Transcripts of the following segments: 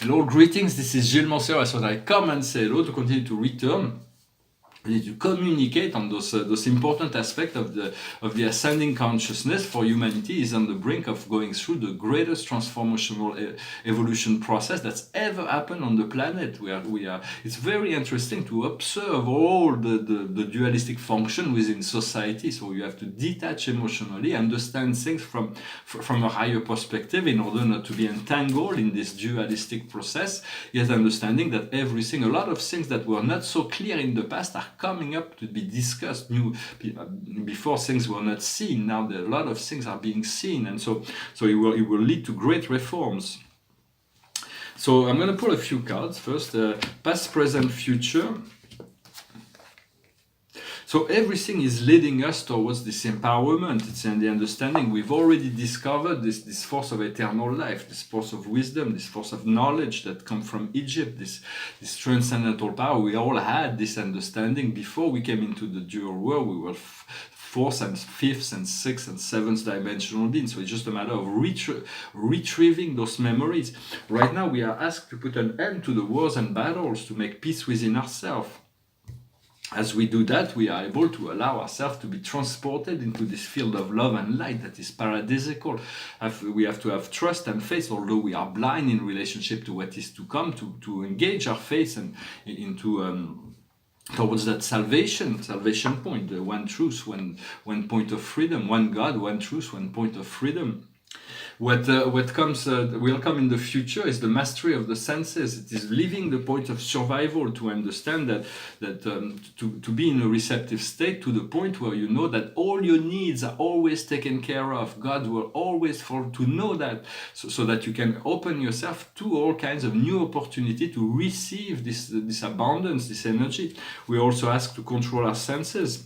Hello, greetings, this is Gilles Monser. I thought I'd come and say hello to continue to return. We need to communicate on those important aspects of the ascending consciousness for humanity is on the brink of going through the greatest transformational evolution process that's ever happened on the planet. We are. It's very interesting to observe all the dualistic function within society. So you have to detach emotionally, understand things from a higher perspective in order not to be entangled in this dualistic process. Yet understanding that everything, a lot of things that were not so clear in the past are coming up to be discussed. Before things were not seen, now a lot of things are being seen, and so it will lead to great reforms. So I'm going to pull a few cards first. Past, present, future. So everything is leading us towards this empowerment. It's in the understanding we've already discovered this force of eternal life, this force of wisdom, this force of knowledge that comes from Egypt, this transcendental power. We all had this understanding before we came into the dual world. We were fourth and fifth and sixth and seventh dimensional beings. So it's just a matter of retrieving those memories. Right now we are asked to put an end to the wars and battles, to make peace within ourselves. As we do that, we are able to allow ourselves to be transported into this field of love and light that is paradisical. We have to have trust and faith, although we are blind in relationship to what is to come, to engage our faith and into towards that salvation point, the one truth, one point of freedom, one God, one truth, one point of freedom. What comes will come in the future is the mastery of the senses. It is leaving the point of survival to understand that to be in a receptive state to the point where you know that all your needs are always taken care of. God will always fall to know that, so that you can open yourself to all kinds of new opportunity to receive this abundance, this energy. We also ask to control our senses.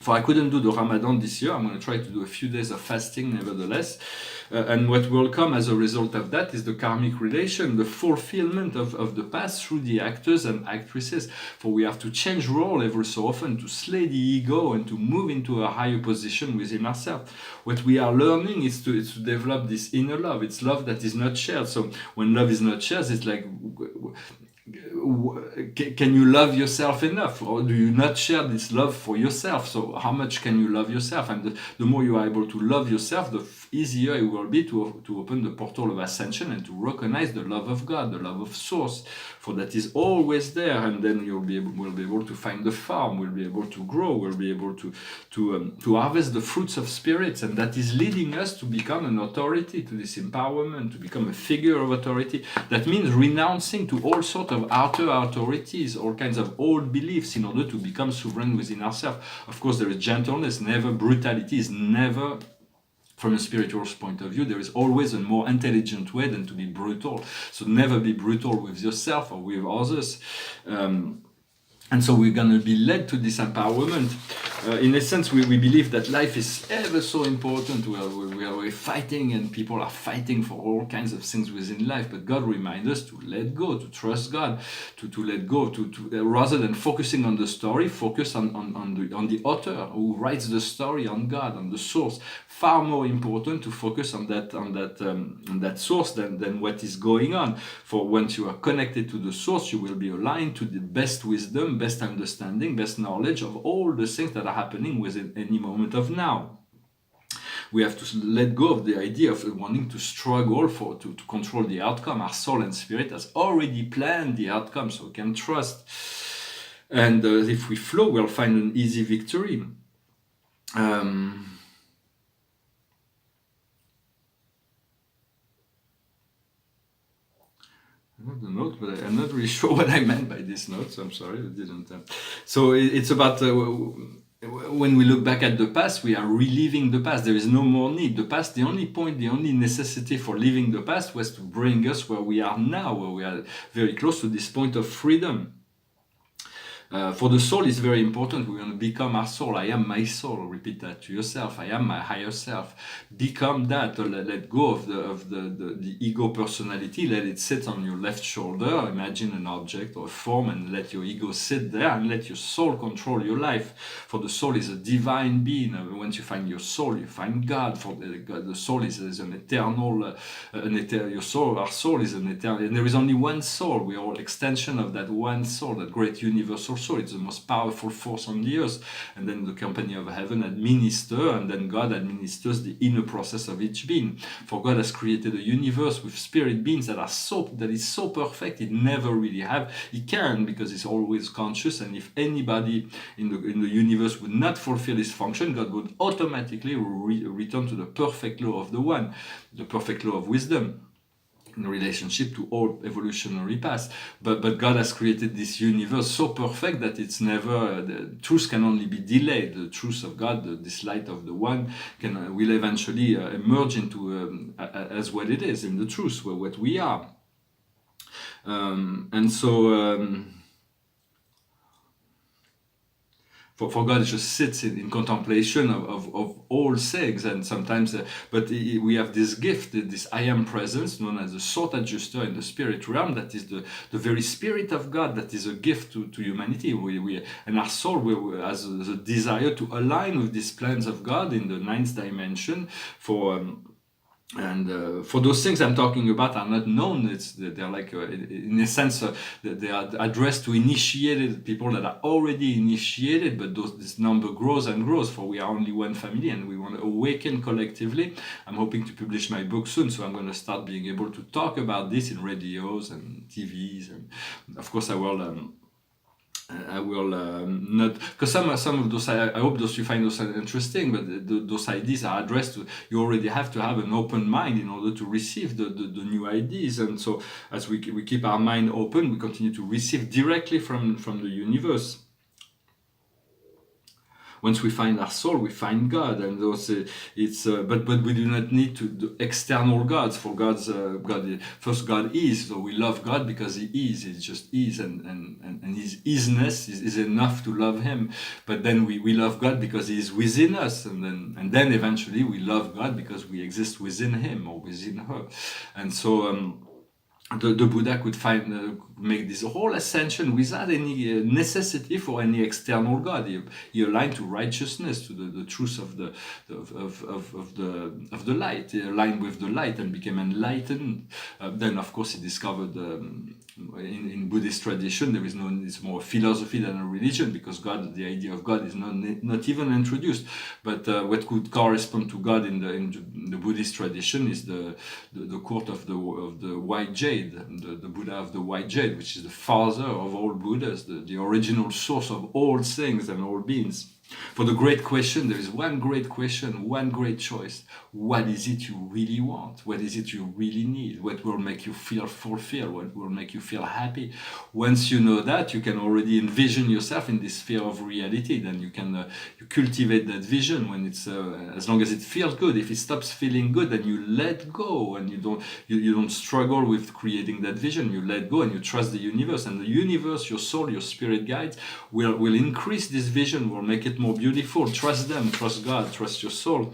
For I couldn't do the Ramadan this year. I'm going to try to do a few days of fasting nevertheless. And what will come as a result of that is the karmic relation, the fulfillment of the past through the actors and actresses. For we have to change role every so often to slay the ego and to move into a higher position within ourselves. What we are learning is to develop this inner love. It's love that is not shared. So when love is not shared, it's like, can you love yourself enough, or do you not share this love for yourself? So how much can you love yourself? And the more you are able to love yourself, the easier it will be to open the portal of ascension and to recognize the love of God, the love of source, for that is always there. And then we'll be able to find the farm, we'll be able to grow, we'll be able to harvest the fruits of spirits, and that is leading us to become an authority, to this empowerment, to become a figure of authority. That means renouncing to all sorts of outer authorities, all kinds of old beliefs, in order to become sovereign within ourselves. Of course, there is gentleness, never brutality, is never. From a spiritual point of view, there is always a more intelligent way than to be brutal. So never be brutal with yourself or with others. And so we're going to be led to this empowerment. In a sense, we believe that life is ever so important. We're fighting, and people are fighting for all kinds of things within life. But God reminds us to let go, to trust God, to let go, to rather than focusing on the story, focus on the author who writes the story, on God, on the source. Far more important to focus on that source than what is going on. For once you are connected to the source, you will be aligned to the best wisdom, best understanding, best knowledge of all the things that are happening within any moment of now. We have to let go of the idea of wanting to struggle to control the outcome. Our soul and spirit has already planned the outcome, so we can trust. And if we flow, we'll find an easy victory. Not the note, but I'm not really sure what I meant by this note, so I'm sorry, I didn't. So it's about when we look back at the past, we are reliving the past. There is no more need. The past, the only necessity for living the past was to bring us where we are now, where we are very close to this point of freedom. For the soul, it's very important. We want to become our soul. I am my soul. Repeat that to yourself. I am my higher self. Become that. Or let go of the ego personality. Let it sit on your left shoulder. Imagine an object or a form, and let your ego sit there, and let your soul control your life. For the soul is a divine being. Once you find your soul, you find God. For the soul is an eternal. Your soul, our soul is an eternal. And there is only one soul. We are all extension of that one soul, that great universal soul. It's the most powerful force on the earth. And then the company of heaven administers, and then God administers the inner process of each being. For God has created a universe with spirit beings that is so perfect. It never really have. It can, because it's always conscious. And if anybody in the universe would not fulfill this function, God would automatically return to the perfect law of the one, the perfect law of wisdom, in relationship to all evolutionary paths. But God has created this universe so perfect that it's never, the truth can only be delayed. The truth of God, this light of the one, will eventually emerge into as what it is, in the truth, what we are. For God, it just sits in contemplation of all things, and sometimes, but we have this gift, this I am presence, known as the thought adjuster in the spirit realm, that is the very spirit of God, that is a gift to humanity. And our soul has the desire to align with these plans of God in the ninth dimension. For those things I'm talking about are not known. They're like, in a sense, they are addressed to initiated people that are already initiated, but this number grows and grows, for we are only one family and we want to awaken collectively. I'm hoping to publish my book soon, so I'm going to start being able to talk about this in radios and TVs, and of course I will not, because some of those, I hope you find those interesting, but those ideas are addressed to, you already have to have an open mind in order to receive the new ideas. And so as we keep our mind open, we continue to receive directly from the universe. Once we find our soul, we find God, and those but we do not need to do external gods. For God first, God is. So we love God because He is. He just is, and His isness is enough to love Him. But then we love God because He is within us, and then eventually we love God because we exist within Him or within her, and so. The Buddha could make this whole ascension without any necessity for any external God. He aligned to righteousness, to the truth of the light. He aligned with the light and became enlightened. Then, of course, he discovered in Buddhist tradition it's more a philosophy than a religion, because God, the idea of God, is not even introduced. But what could correspond to God in the Buddhist tradition is the court of the white jade. The Buddha of the white jade, which is the father of all Buddhas, the original source of all things and all beings. For the great question, there is one great question, one great choice. What is it you really want? What is it you really need? What will make you feel fulfilled? What will make you feel happy? Once you know that, you can already envision yourself in this sphere of reality. Then you can you cultivate that vision when it's as long as it feels good. If it stops feeling good, then you let go, and you don't struggle with creating that vision. You let go and you trust the universe, and the universe, your soul, your spirit guides will increase this vision, will make it more beautiful. Trust them, trust God, trust your soul.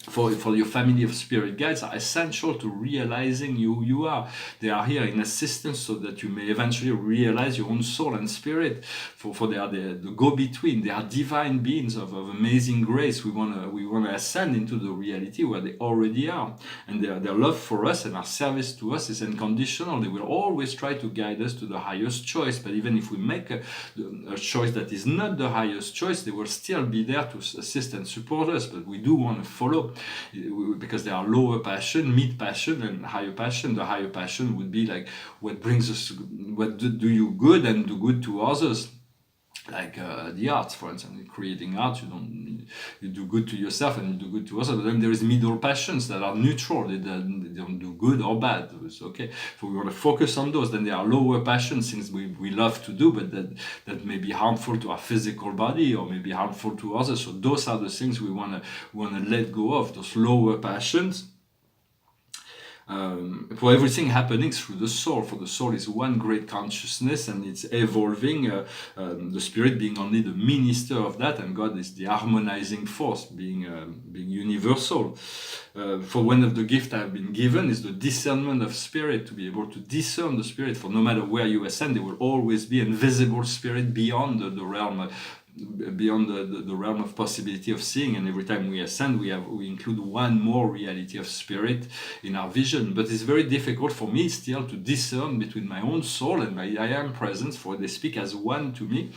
For your family of spirit guides are essential to realizing who you are. They are here in assistance so that you may eventually realize your own soul and spirit. For they are the go-between. They are divine beings of amazing grace. We wanna ascend into the reality where they already are, and their love for us and our service to us is unconditional. They will always try to guide us to the highest choice. But even if we make a choice that is not the highest choice, they will still be there to assist and support us. But we do want to follow, because there are lower passion, mid passion, and higher passion. The higher passion would be like what brings us, what do you good and do good to others. Like the arts, for instance, in creating art, you do good to yourself and you do good to others. But then there is middle passions that are neutral; they don't do good or bad. It's okay. So we want to focus on those. Then there are lower passions, things we love to do, but that may be harmful to our physical body or may be harmful to others. So those are the things we wanna let go of. Those lower passions. for everything happening through the soul. For the soul is one great consciousness, and it's evolving. The spirit being only the minister of that, and God is the harmonizing force, being universal. For one of the gifts I've been given is the discernment of spirit, to be able to discern the spirit. For no matter where you ascend, there will always be invisible spirit beyond the realm. Beyond the realm of possibility of seeing, and every time we ascend we include one more reality of spirit in our vision. But it's very difficult for me still to discern between my own soul and my I am presence, for they speak as one to me.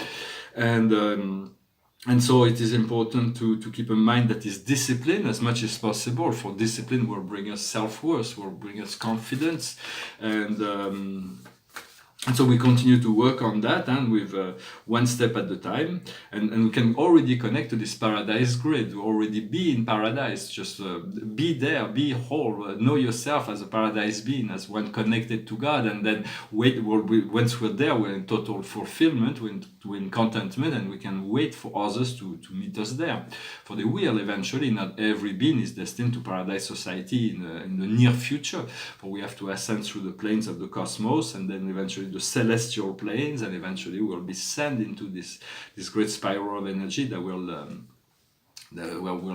And so it is important to keep in mind that is discipline as much as possible. For discipline will bring us self-worth, will bring us confidence, and so we continue to work on that, and with one step at the time, and we can already connect to this paradise grid, already be in paradise, just be there, be whole, know yourself as a paradise being, as one connected to God, and then once we're there, we're in total fulfillment, we're in contentment, and we can wait for others to meet us there. For they will eventually, not every being is destined to paradise society in the near future, for we have to ascend through the planes of the cosmos, and then eventually the celestial planes, and eventually we'll be sent into this great spiral of energy that we'll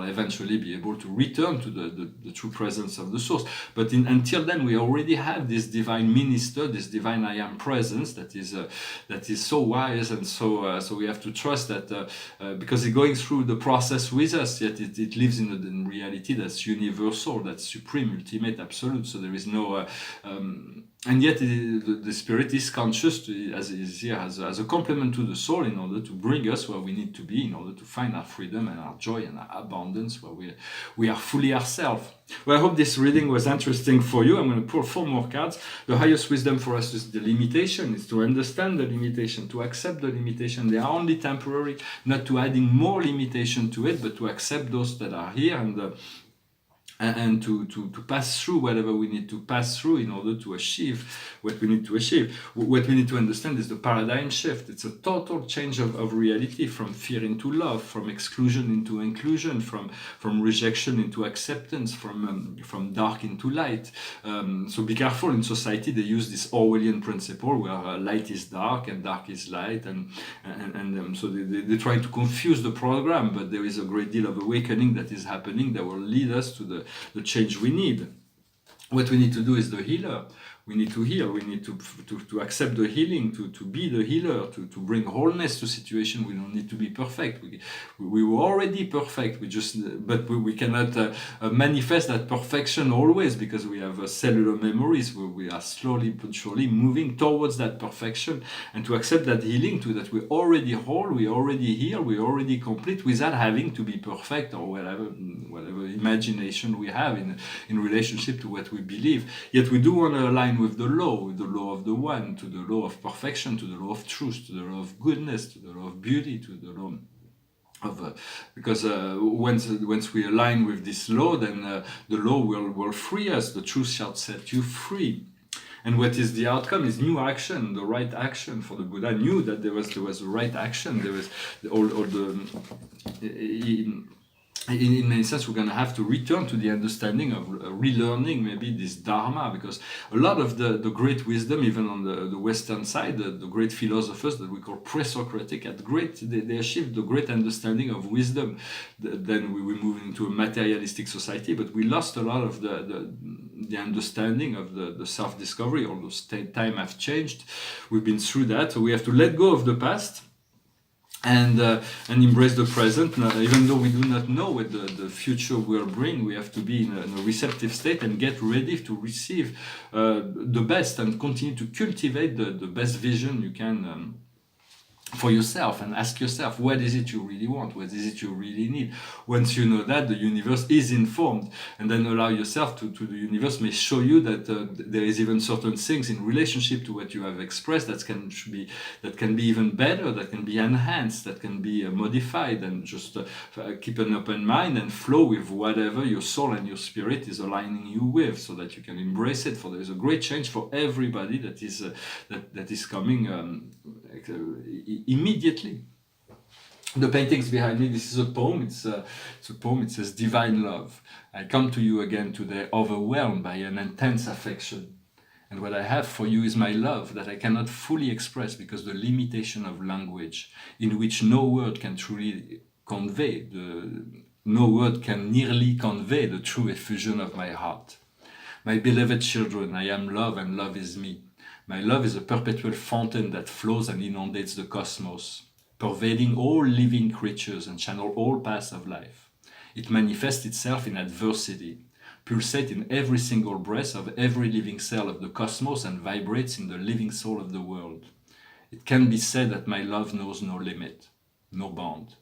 eventually be able to return to the true presence of the source. But until then, we already have this divine minister, this divine I am presence that is so wise, and so we have to trust that because it's going through the process with us, yet it lives in reality that's universal, that's supreme, ultimate, absolute. So there is no and yet the spirit is conscious as is here as a complement to the soul, in order to bring us where we need to be, in order to find our freedom and our joy and our abundance, where we are fully ourselves. Well, I hope this reading was interesting for you. I'm going to pull 4 more cards. The highest wisdom for us is the limitation, is to understand the limitation, to accept the limitation. They are only temporary, not to adding more limitation to it, but to accept those that are here, and to pass through whatever we need to pass through in order to achieve what we need to achieve. What we need to understand is the paradigm shift. It's a total change of reality, from fear into love, from exclusion into inclusion, from rejection into acceptance, from dark into light. So be careful. In society they use this Orwellian principle where light is dark and dark is light, and so they try to confuse the program, but there is a great deal of awakening that is happening that will lead us to the change we need. What we need to do is the healer. We need to heal. We need to accept the healing, to be the healer, to bring wholeness to situation. We don't need to be perfect. We were already perfect. But we cannot manifest that perfection always, because we have cellular memories where we are slowly but surely moving towards that perfection, and to accept that healing, that we're already whole, we're already healed, we're already complete, without having to be perfect or whatever imagination we have in relationship to what we believe. Yet we do want to align with the law of the one, to the law of perfection, to the law of truth, to the law of goodness, to the law of beauty, to the law of because once we align with this law, then the law will free us. The truth shall set you free. And what is the outcome is new action, the right action. For the Buddha knew that there was the right action. There was all the in many sense, we're going to have to return to the understanding of relearning maybe this Dharma, because a lot of the great wisdom, even on the Western side, the great philosophers that we call pre-Socratic, they achieved the great understanding of wisdom. Then we move into a materialistic society, but we lost a lot of the understanding of the self-discovery, although time have changed. We've been through that, so we have to let go of the past, and embrace the present. Even though we do not know what the future will bring, we have to be in a receptive state and get ready to receive the best, and continue to cultivate the best vision you can for yourself, and ask yourself, what is it you really want? What is it you really need? Once you know that, the universe is informed, and then allow yourself to the universe may show you that there is even certain things in relationship to what you have expressed that can be even better, that can be enhanced, that can be modified, and just keep an open mind and flow with whatever your soul and your spirit is aligning you with, so that you can embrace it. For there is a great change for everybody that is coming immediately. The paintings behind me, this is a poem. It's a poem. It says, "Divine love, I come to you again today, overwhelmed by an intense affection. And what I have for you is my love that I cannot fully express because the limitation of language, in which no word can truly convey, no word can nearly convey the true effusion of my heart. My beloved children, I am love and love is me. My love is a perpetual fountain that flows and inundates the cosmos, pervading all living creatures and channel all paths of life. It manifests itself in adversity, pulsates in every single breath of every living cell of the cosmos and vibrates in the living soul of the world. It can be said that my love knows no limit, no bound.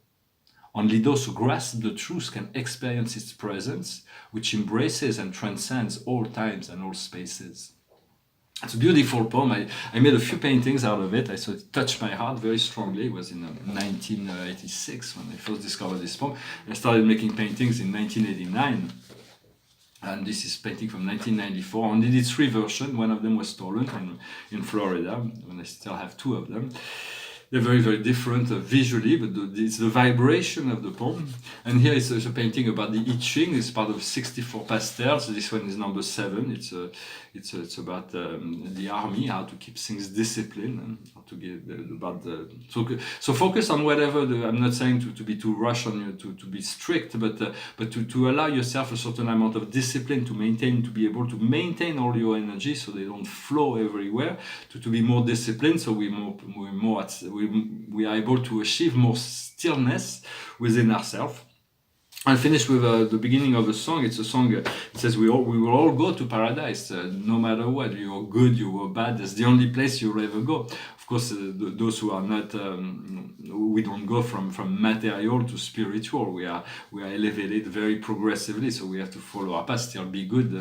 Only those who grasp the truth can experience its presence, which embraces and transcends all times and all spaces." It's a beautiful poem. I made a few paintings out of it. I saw it touched my heart very strongly. It was in 1986 when I first discovered this poem. I started making paintings in 1989. And this is painting from 1994. I did 3 versions. One of them was stolen in Florida, and I still have 2 of them. They're very, very different visually, but it's the vibration of the poem. And here is a painting about the I Ching. It's part of 64 pastels. This one is number 7. It's about the army, how to keep things disciplined, and how to get about the. So focus on whatever. I'm not saying to be too rush on you, to be strict, but to allow yourself a certain amount of discipline to be able to maintain all your energy, so they don't flow everywhere. To be more disciplined, so we are able to achieve more stillness within ourselves. I finished with the beginning of the song. It's a song. It says we will all go to paradise, no matter what. You are good, you are bad. It's the only place you'll ever go. Of course, those who are not, we don't go from material to spiritual. We are elevated very progressively. So we have to follow our path. Still be good.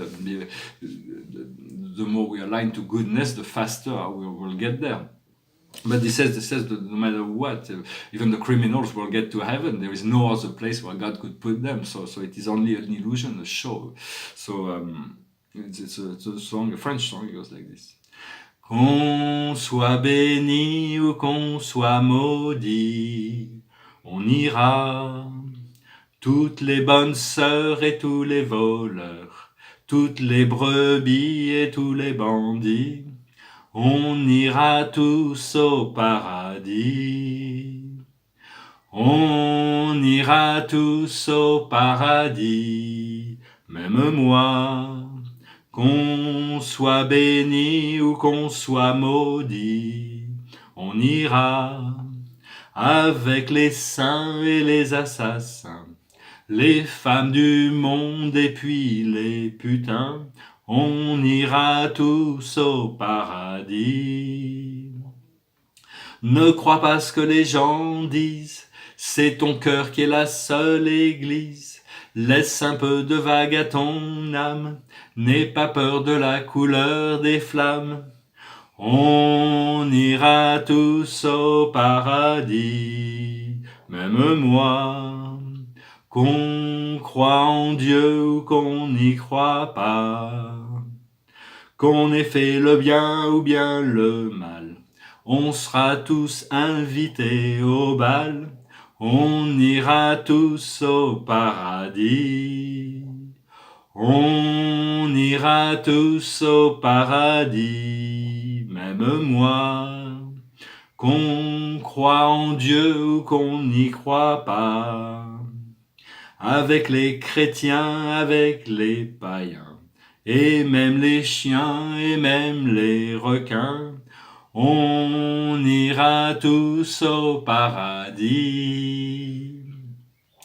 The more we align to goodness, the faster we'll get there. But this says that no matter what, even the criminals will get to heaven. There is no other place where God could put them. So it is only an illusion, a show. So it's a song, a French song. It goes like this. Qu'on soit béni ou qu'on soit maudit, on ira. Toutes les bonnes sœurs et tous les voleurs, toutes les brebis et tous les bandits, on ira tous au paradis. On ira tous au paradis, même moi. Qu'on soit béni ou qu'on soit maudit, on ira avec les saints et les assassins, les femmes du monde et puis les putains. On ira tous au paradis. Ne crois pas ce que les gens disent, c'est ton cœur qui est la seule église. Laisse un peu de vague à ton âme, n'aie pas peur de la couleur des flammes. On ira tous au paradis, même moi. Qu'on croit en Dieu ou qu'on n'y croit pas, qu'on ait fait le bien ou bien le mal, on sera tous invités au bal, on ira tous au paradis. On ira tous au paradis, même moi. Qu'on croit en Dieu ou qu'on n'y croit pas, avec les chrétiens, avec les païens, et même les chiens, et même les requins, on ira tous au paradis.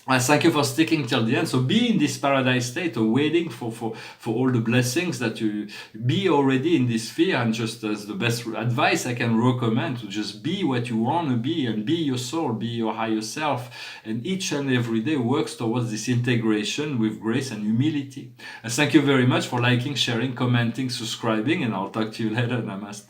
Thank you for sticking till the end. So be in this paradise state of waiting for all the blessings that you be already in this sphere. And just as the best advice I can recommend, to just be what you want to be and be your soul, be your higher self. And each and every day works towards this integration with grace and humility. And thank you very much for liking, sharing, commenting, subscribing, and I'll talk to you later. Namaste.